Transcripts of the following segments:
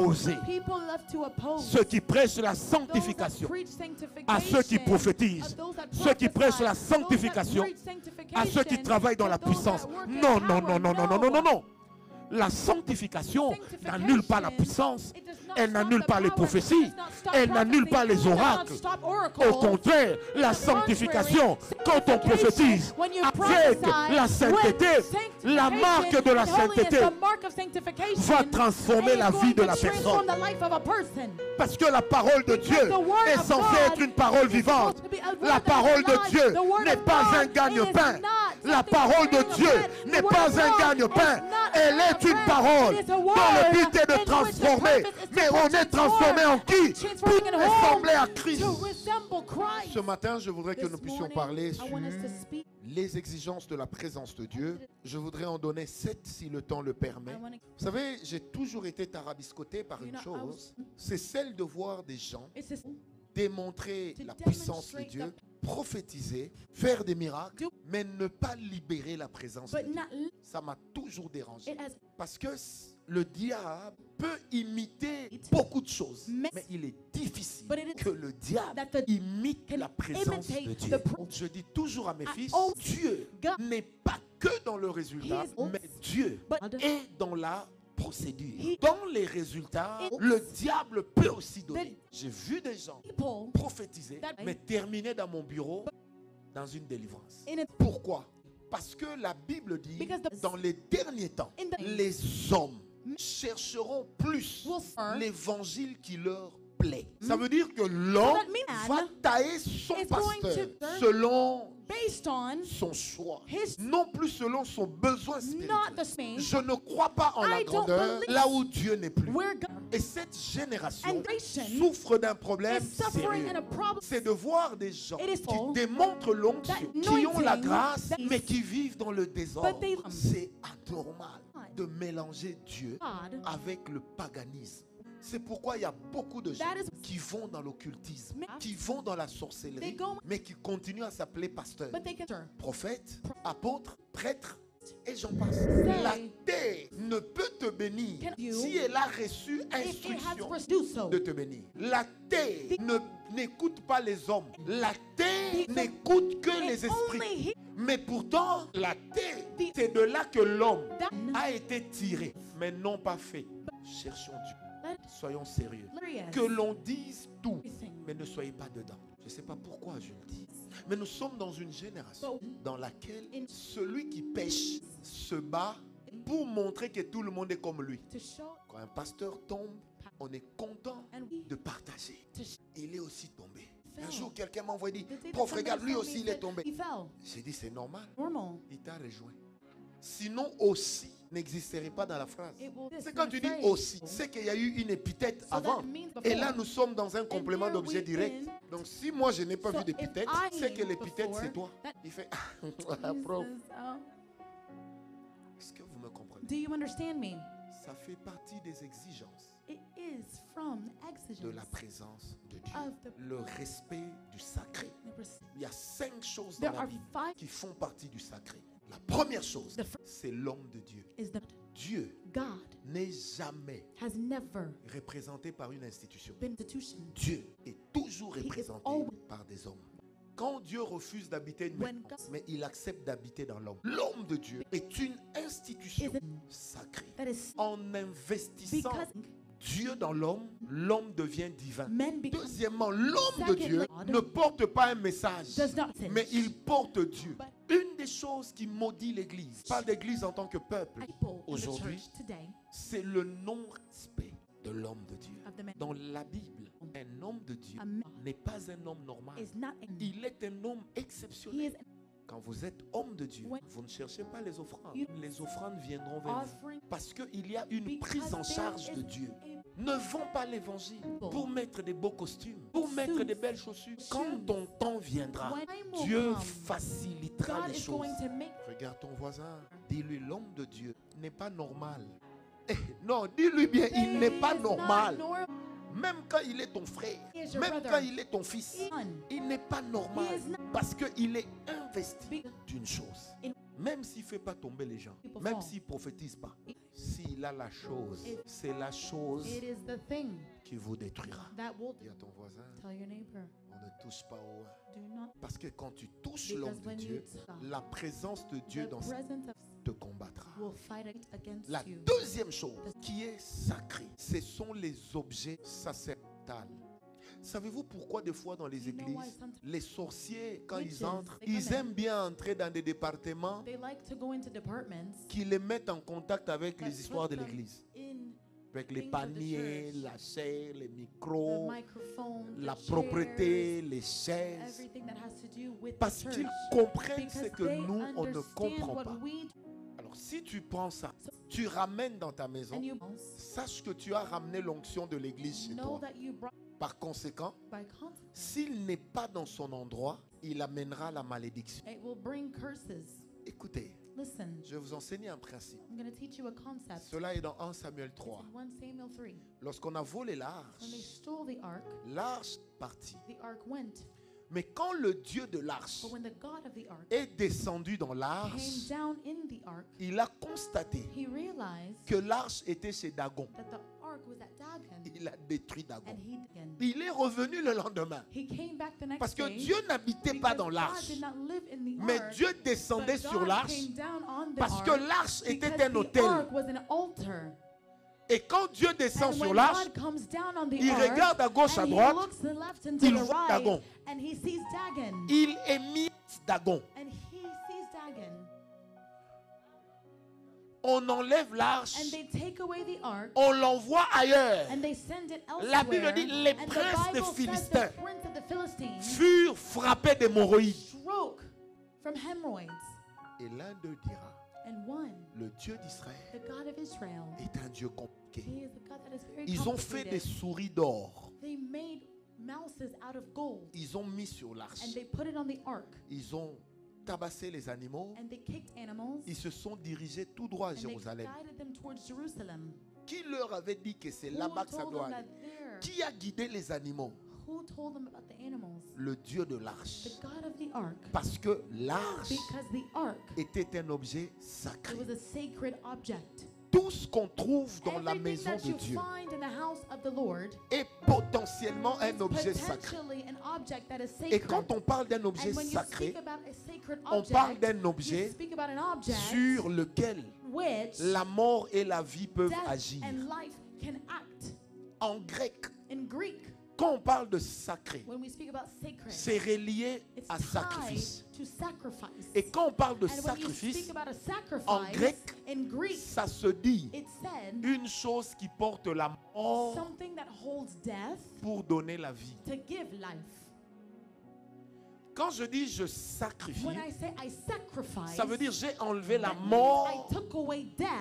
opposer ceux qui prêchent la sanctification à ceux qui prophétisent, ceux qui prêchent la sanctification à ceux qui travaillent dans la puissance. Non, non, non, non, non, non, non, non, non. La sanctification n'annule pas la puissance, elle n'annule pas les prophéties, elle n'annule pas les oracles. Au contraire, la sanctification, quand on prophétise avec la sainteté, la marque de la sainteté va transformer la vie de la personne. Parce que la parole de Dieu est censée être une parole vivante. La parole de Dieu n'est pas un gagne-pain. La parole de Dieu n'est pas un gagne-pain. Elle est une parole dont le but est de transformer. Mais on est transformé en qui? Pour ressembler à Christ. Ce matin, je voudrais que nous puissions parler sur les exigences de la présence de Dieu. Je voudrais en donner 7 si le temps le permet. Vous savez, j'ai toujours été tarabiscoté par une chose. C'est celle de voir des gens démontrer la puissance de Dieu, prophétiser, faire des miracles, mais ne pas libérer la présence de Dieu. Ça m'a toujours dérangé. Parce que le diable peut imiter beaucoup de choses, mais il est difficile que le diable imite la présence de Dieu. Je dis toujours à mes fils, Dieu n'est pas que dans le résultat, mais Dieu est dans la procédure. Dans les résultats, le diable peut aussi donner. J'ai vu des gens prophétiser, mais terminer dans mon bureau dans une délivrance. Pourquoi? Parce que la Bible dit, dans les derniers temps, les hommes chercheront plus l'évangile qui leur plaît. Ça veut dire que l'homme va tailler son pasteur selon son choix, non plus selon son besoin spirituel. Je ne crois pas en la grandeur là où Dieu n'est plus. Et cette génération souffre d'un problème sérieux. C'est de voir des gens qui démontrent l'onction, qui ont la grâce, mais qui vivent dans le désordre. C'est anormal de mélanger Dieu avec le paganisme. C'est pourquoi il y a beaucoup de gens qui vont dans l'occultisme, qui vont dans la sorcellerie, mais qui continuent à s'appeler pasteur, prophète, apôtre, prêtre, et j'en passe. La terre ne peut te bénir si elle a reçu instruction de te bénir. La terre n'écoute pas les hommes. La terre n'écoute que les esprits. Mais pourtant, la terre, c'est de là que l'homme a été tiré, mais non pas fait. Cherchons Dieu. Soyons sérieux. Que l'on dise tout, mais ne soyez pas dedans. Je ne sais pas pourquoi je le dis. Mais nous sommes dans une génération dans laquelle celui qui pêche se bat pour montrer que tout le monde est comme lui. Quand un pasteur tombe, on est content de partager. Il est aussi tombé. Un jour, quelqu'un m'a envoyé dire, prof, regarde, lui aussi il est tombé. J'ai dit, c'est normal. Il t'a rejoint. Sinon aussi n'existerait pas dans la phrase. C'est quand tu dis aussi, c'est qu'il y a eu une épithète avant. Et là, nous sommes dans un complément d'objet direct. Donc, si moi, je n'ai pas vu d'épithète, c'est que l'épithète, c'est toi. Il fait, prof. Est-ce que vous me comprenez? Ça fait partie des exigences de la présence de Dieu. Le respect du sacré. Il y a 5 choses dans la Bible qui font partie du sacré. La première chose, c'est l'homme de Dieu. Dieu n'est jamais représenté par une institution. Dieu est toujours représenté par des hommes. Quand Dieu refuse d'habiter une maison, mais il accepte d'habiter dans l'homme. L'homme de Dieu est une institution sacrée. En investissant Dieu dans l'homme, l'homme devient divin. Deuxièmement, l'homme de Dieu ne porte pas un message, mais il porte Dieu. Une des choses qui maudit l'Église, pas d'Église en tant que peuple, aujourd'hui, c'est le non-respect de l'homme de Dieu. Dans la Bible, un homme de Dieu n'est pas un homme normal. Il est un homme exceptionnel. Quand vous êtes homme de Dieu, vous ne cherchez pas les offrandes. Les offrandes viendront vers vous. Parce qu'il y a une prise en charge de Dieu. Ne vends pas l'évangile pour mettre des beaux costumes, pour mettre des belles chaussures. Quand ton temps viendra, Dieu facilitera les choses. Regarde ton voisin, dis-lui, l'homme de Dieu n'est pas normal. Non, dis-lui bien, il n'est pas normal. Même quand il est ton frère, même quand il est ton fils, il n'est pas normal parce qu'il est investi d'une chose. Même s'il ne fait pas tomber les gens, même s'il ne prophétise pas, s'il a la chose, c'est la chose qui vous détruira. Dis à ton voisin, on ne touche pas au vin. Parce que quand tu touches l'homme de Dieu, la présence de Dieu dans te combattra. La deuxième chose qui est sacrée, ce sont les objets sacerdotaux. Savez-vous pourquoi des fois dans les églises, les sorciers, quand ils entrent, ils aiment bien entrer dans des départements qui les mettent en contact avec les histoires de l'église? Avec les paniers, la chair, les micros, la propreté, les chaises. Parce qu'ils comprennent ce que nous, on ne comprend pas. Alors si tu prends ça, tu ramènes dans ta maison, sache que tu as ramené l'onction de l'église chez toi. Par conséquent, s'il n'est pas dans son endroit, il amènera la malédiction. Écoutez, je vais vous enseigner un principe. Cela est dans 1 Samuel 3. Lorsqu'on a volé l'arche, l'arche partit. Mais quand le Dieu de l'arche est descendu dans l'arche, il a constaté que l'arche était chez Dagon. Il a détruit Dagon. Il est revenu le lendemain. Parce que Dieu n'habitait pas dans l'arche. Mais Dieu descendait sur l'arche parce que l'arche était un autel. Et quand Dieu descend sur l'arche, il regarde à gauche, à droite, il voit Dagon. Il émite Dagon. On enlève l'arche, on l'envoie ailleurs. La Bible dit les princes des Philistins furent frappés d'hémorroïdes. Et l'un d'eux dira, le Dieu d'Israël est un Dieu compliqué. Ils ont fait des souris d'or. Ils ont mis sur l'arche. Ils ont tabassé les animaux. Ils se sont dirigés tout droit à Jérusalem. Qui leur avait dit que c'est là-bas que ça doit aller? Qui a guidé les animaux? Le Dieu de l'arche. Parce que l'arche était un objet sacré. Tout ce qu'on trouve dans la maison de Dieu est potentiellement un objet sacré. Et quand on parle d'un objet sacré, on parle d'un objet sur lequel la mort et la vie peuvent agir. En grec, quand on parle de sacré, c'est relié à sacrifice. Et quand on parle de sacrifice, en grec, ça se dit une chose qui porte la mort pour donner la vie. Quand je dis je sacrifie, ça veut dire j'ai enlevé la mort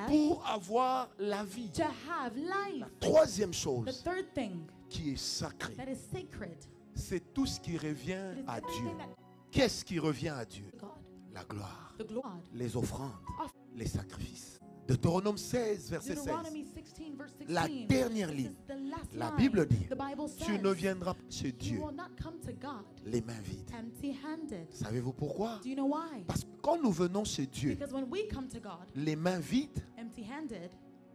pour avoir la vie. La troisième chose qui est sacrée, c'est tout ce qui revient à Dieu. Qu'est-ce qui revient à Dieu? La gloire, les offrandes, les sacrifices. Deutéronome 16, verset 16. La dernière ligne. La Bible dit, tu ne viendras pas chez Dieu les mains vides. Savez-vous pourquoi? Parce que quand nous venons chez Dieu les mains vides,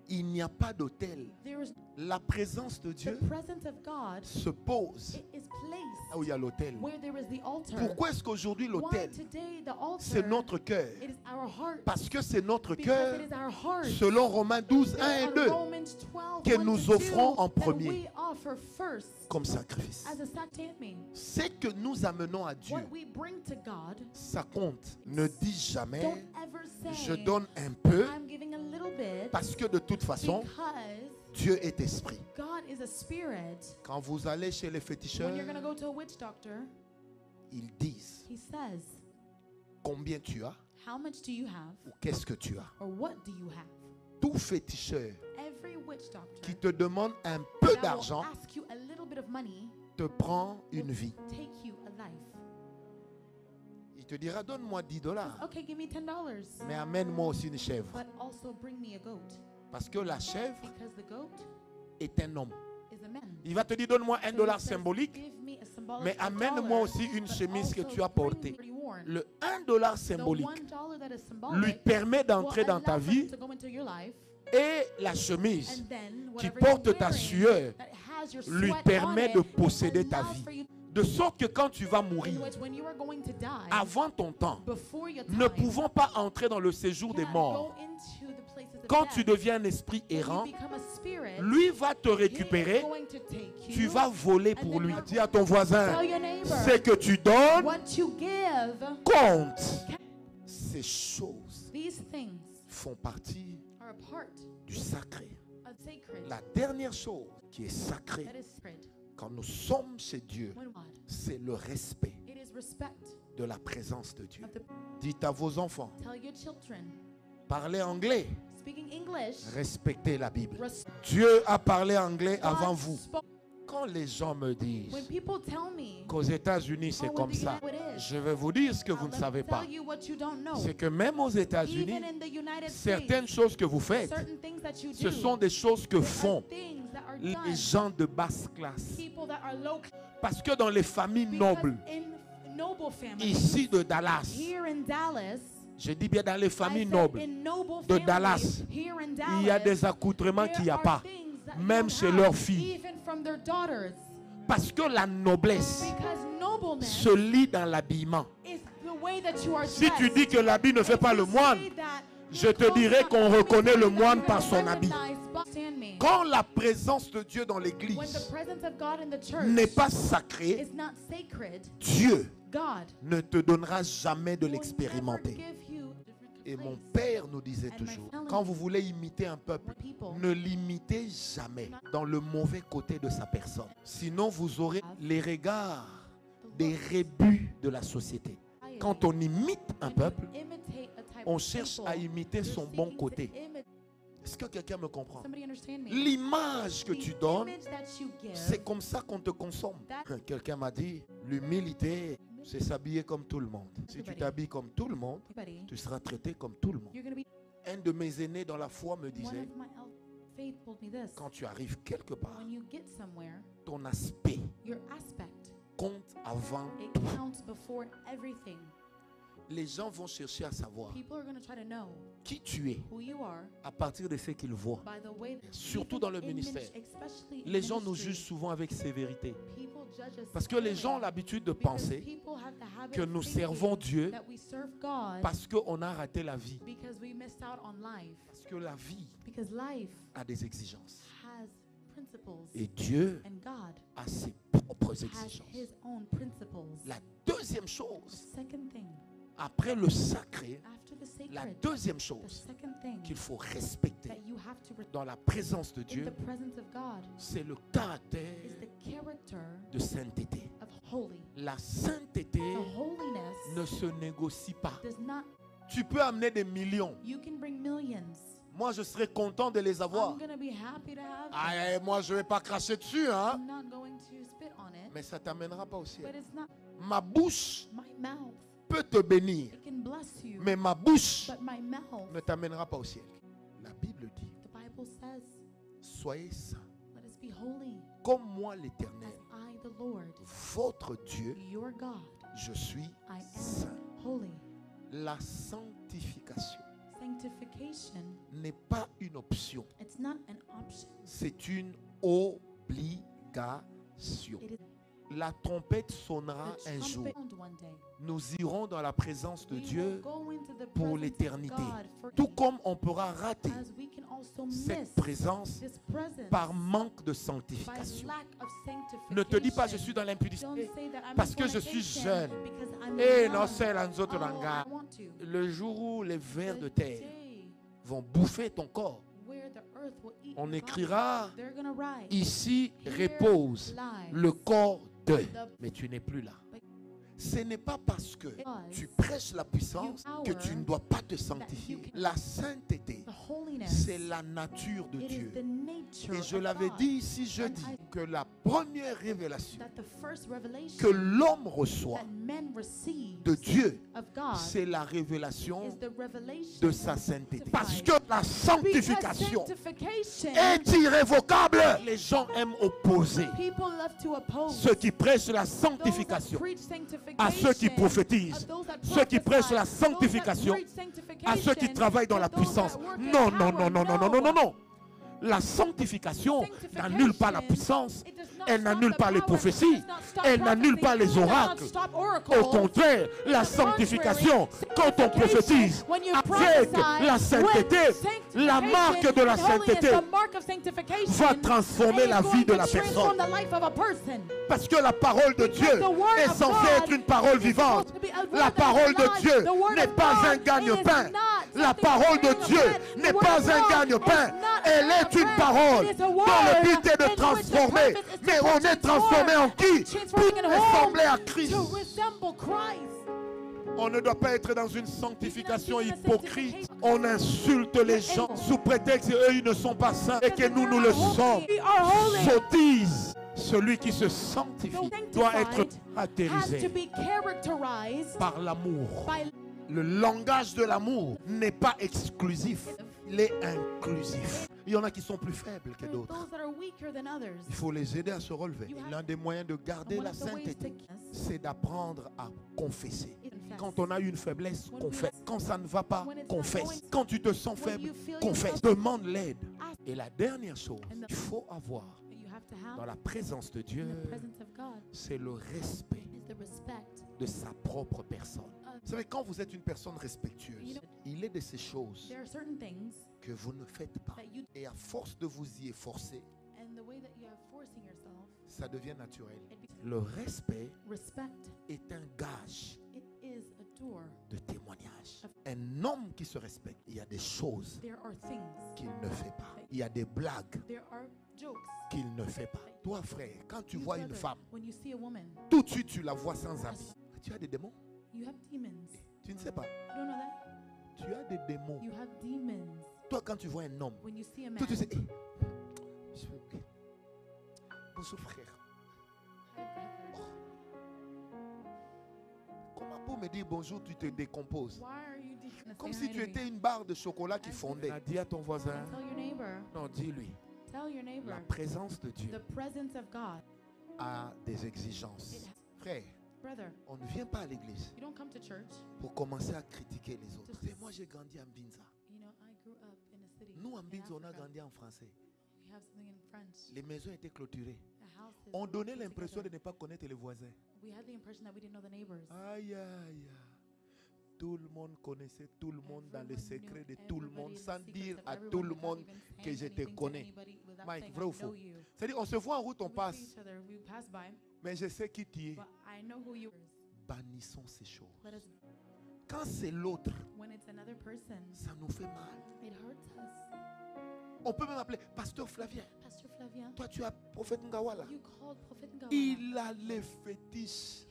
il n'y a pas d'autel. La présence de Dieu se pose là où il y a l'autel. Pourquoi est-ce qu'aujourd'hui l'autel, c'est notre cœur? Parce que c'est notre cœur, selon Romains 12, 1 et 2, que nous offrons en premier comme sacrifice. Ce que nous amenons à Dieu, ça compte. Ne dis jamais, je donne un peu, parce que de toute façon, Dieu est esprit. Quand vous allez chez les féticheurs, ils disent combien tu as ou qu'est-ce que tu as. Tout féticheur qui te demande un peu d'argent te prend une vie. Il te dira donne-moi $10. Mais amène-moi aussi une chèvre. Parce que la chèvre est un homme. Il va te dire donne-moi $1 symbolique, mais amène-moi aussi une chemise que tu as portée. le $1 symbolique lui permet d'entrer dans ta vie, et la chemise qui porte ta sueur lui permet de posséder ta vie. De sorte que quand tu vas mourir, avant ton temps, ne pouvant pas entrer dans le séjour des morts, quand tu deviens un esprit errant, lui va te récupérer, tu vas voler pour lui. Dis à ton voisin, c'est que tu donnes compte. Ces choses font partie du sacré. La dernière chose qui est sacrée quand nous sommes chez Dieu, c'est le respect de la présence de Dieu. Dites à vos enfants, parlez anglais, respectez la Bible. Dieu a parlé anglais avant vous. Quand les gens me disent qu'aux États-Unis c'est comme ça, je vais vous dire ce que vous ne savez pas. C'est que même aux États-Unis, certaines choses que vous faites, ce sont des choses que font les gens de basse classe. Parce que dans les familles nobles, ici de Dallas, je dis bien dans les familles nobles de Dallas, il y a des accoutrements qu'il n'y a pas, même chez leurs filles. Parce que la noblesse se lit dans l'habillement. Si tu dis que l'habit ne fait pas le moine, je te dirai qu'on reconnaît le moine par son habit. Quand la présence de Dieu dans l'église n'est pas sacrée, Dieu ne te donnera jamais de l'expérimenter. Et mon père nous disait toujours, quand vous voulez imiter un peuple, ne l'imitez jamais dans le mauvais côté de sa personne. Sinon, vous aurez les regards des rébus de la société. Quand on imite un peuple, on cherche à imiter son bon côté. Est-ce que quelqu'un me comprend? L'image que tu donnes, c'est comme ça qu'on te consomme. Quelqu'un m'a dit, l'humilité, c'est s'habiller comme tout le monde. Si tu t'habilles comme tout le monde, tu seras traité comme tout le monde. Un de mes aînés dans la foi me disait, quand tu arrives quelque part, ton aspect compte avant tout. Les gens vont chercher à savoir qui tu es à partir de ce qu'ils voient. Surtout dans le ministère. Les gens nous jugent souvent avec sévérité. Parce que les gens ont l'habitude de penser que nous servons Dieu parce qu'on a raté la vie. Parce que la vie a des exigences. Et Dieu a ses propres exigences. La deuxième chose, après le sacré, la deuxième chose qu'il faut respecter dans la présence de Dieu, c'est le caractère de sainteté. La sainteté ne se négocie pas. Tu peux amener des millions. Moi, je serais content de les avoir. Moi, je ne vais pas cracher dessus. Hein? Mais ça ne t'amènera pas au ciel. Ma bouche peut te bénir, mais ma bouche ne t'amènera pas au ciel. La Bible dit, soyez saints, comme moi l'Éternel, votre Dieu, je suis saint. La sanctification n'est pas une option, c'est une obligation. La trompette sonnera un jour. Nous irons dans la présence de Dieu pour l'éternité. Tout comme on pourra rater cette présence par manque de sanctification. Ne te dis pas je suis dans l'impudicité parce que je suis jeune. Et non, c'est l'anzoto langa. Le jour où les vers de terre vont bouffer ton corps, on écrira ici repose le corps de, mais tu n'es plus là. Ce n'est pas parce que tu prêches la puissance que tu ne dois pas te sanctifier. La sainteté c'est la nature de Dieu. Et je l'avais dit ici jeudi, que la première révélation que l'homme reçoit de Dieu, c'est la révélation de sa sainteté. Parce que la sanctification est irrévocable. Les gens aiment opposer ceux qui prêchent la sanctification à ceux qui prophétisent, ceux qui prêchent la sanctification à ceux qui travaillent dans la puissance. Non, non, non, non, non, non, non, non, non. La sanctification n'annule pas la puissance, elle n'annule pas les prophéties, elle n'annule pas les oracles. Au contraire, la sanctification, quand on prophétise avec la sainteté, la marque de la sainteté va transformer la vie de la personne. Parce que la parole de Dieu est censée être une parole vivante. La parole de Dieu n'est pas un gagne-pain. La parole de Dieu n'est pas un gagne-pain. Elle est une parole dont le but est de transformer. Mais on est transformé en qui? Pour ressembler à Christ. On ne doit pas être dans une sanctification hypocrite. On insulte les gens sous prétexte qu'eux ils ne sont pas saints et que nous le sommes. Sottise. Celui qui se sanctifie doit être caractérisé par l'amour. Le langage de l'amour n'est pas exclusif, il est inclusif. Il y en a qui sont plus faibles que d'autres. Il faut les aider à se relever. L'un des moyens de garder la sainteté, c'est d'apprendre à confesser. Quand on a une faiblesse, confesse. Quand ça ne va pas, confesse. Quand tu te sens faible, confesse. Demande l'aide. Et la dernière chose qu'il faut avoir dans la présence de Dieu, c'est le respect de sa propre personne. Vous savez, quand vous êtes une personne respectueuse, il est de ces choses que vous ne faites pas. Et à force de vous y efforcer, ça devient naturel. Le respect est un gage de témoignage. Un homme qui se respecte, il y a des choses qu'il ne fait pas. Il y a des blagues qu'il ne fait pas. Toi, frère, quand tu vois une femme, tout de suite tu la vois sans habit. Tu as des démons? Tu ne sais pas. Tu as des démons. Toi, quand tu vois un homme, tout tu sais, bonjour frère. Oh. Comment pour me dire bonjour, tu te décomposes? Comme si tu étais une barre de chocolat qui fondait. Dis à ton voisin. Non, dis-lui. La présence de Dieu a des exigences. Frère, on ne vient pas à l'église pour commencer à critiquer les autres. Et moi, j'ai grandi à Mbinza. Nous, à Mbinza, on a grandi en français. Les maisons étaient clôturées. On donnait l'impression de ne pas connaître les voisins. Aïe, aïe. Tout le monde connaissait tout le monde dans le secret de tout le monde, sans dire à tout le monde que je te connais. Mike, vrai ou faux? C'est-à-dire, on se voit en route, on passe. Mais je sais qui tu es. Bannissons ces choses. Quand c'est l'autre, ça nous fait mal. On peut même appeler Pasteur Flavien. Toi, tu as prophète Ngawala. Il a les fétiches.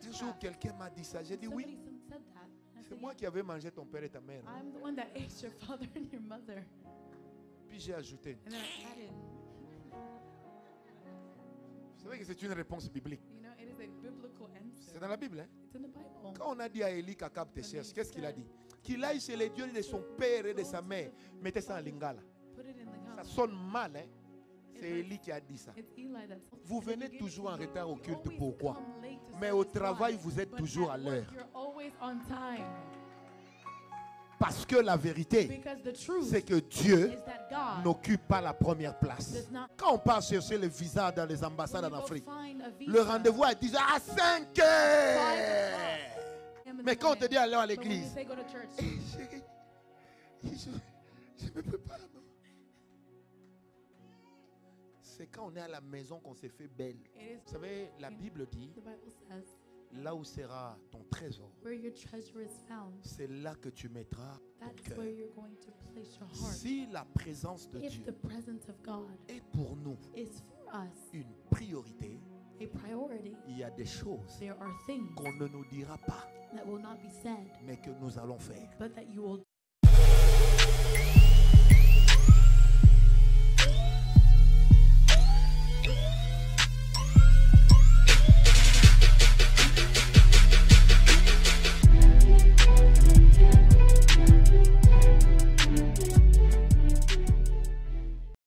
Un jour, quelqu'un m'a dit ça. J'ai dit oui. C'est moi qui avais mangé ton père et ta mère. Puis j'ai ajouté. Vous savez que c'est une réponse biblique. C'est dans la Bible. Hein? Quand on a dit à Élie qu'Akab te cherche, qu'est-ce qu'il a dit? Qu'il aille chez les dieux de son père et de sa mère. Mettez ça en lingala. Ça sonne mal, hein? C'est Élie qui a dit ça. Vous venez toujours en retard au culte, pourquoi? Mais au travail, vous êtes toujours à l'heure. Parce que la vérité, c'est que Dieu n'occupe pas la première place. Quand on part chercher le visa dans les ambassades en Afrique, le rendez-vous est déjà à 5 heures. Mais quand on te dit aller à l'église, je me prépare. C'est quand on est à la maison qu'on s'est fait belle. Vous savez, la Bible dit, là où sera ton trésor, c'est là que tu mettras ton cœur. Si la présence de Dieu est pour nous une priorité, il y a des choses qu'on ne nous dira pas, mais que nous allons faire.